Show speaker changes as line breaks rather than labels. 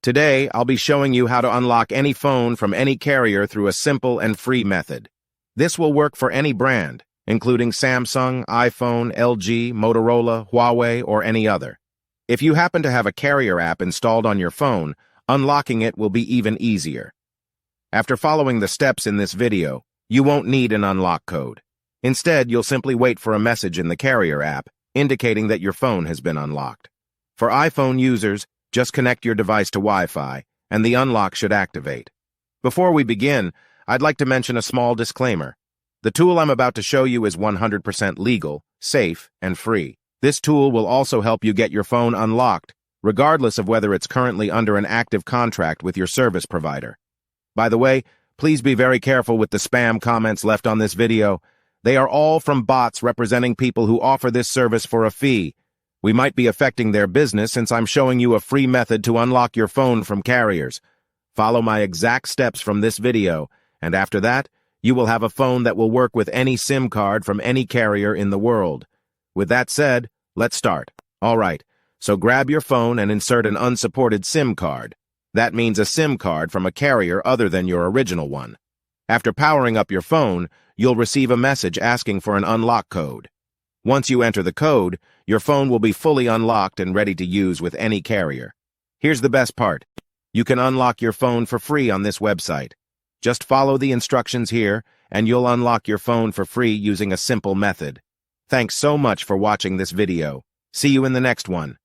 Today, I'll be showing you how to unlock any phone from any carrier through a simple and free method. This will work for any brand, including Samsung, iPhone, LG, Motorola, Huawei, or any other. If you happen to have a carrier app installed on your phone, unlocking it will be even easier. After following the steps in this video, you won't need an unlock code. Instead, you'll simply wait for a message in the carrier app indicating that your phone has been unlocked. For iPhone users, just connect your device to Wi-Fi, and the unlock should activate. Before we begin, I'd like to mention a small disclaimer. The tool I'm about to show you is 100% legal, safe, and free. This tool will also help you get your phone unlocked, regardless of whether it's currently under an active contract with your service provider. By the way, please be very careful with the spam comments left on this video. They are all from bots representing people who offer this service for a fee. We might be affecting their business since I'm showing you a free method to unlock your phone from carriers. Follow my exact steps from this video, and after that, you will have a phone that will work with any SIM card from any carrier in the world. With that said, let's start. Alright, so grab your phone and insert an unsupported SIM card. That means a SIM card from a carrier other than your original one. After powering up your phone, you'll receive a message asking for an unlock code. Once you enter the code, your phone will be fully unlocked and ready to use with any carrier. Here's the best part. You can unlock your phone for free on this website. Just follow the instructions here, and you'll unlock your phone for free using a simple method. Thanks so much for watching this video. See you in the next one.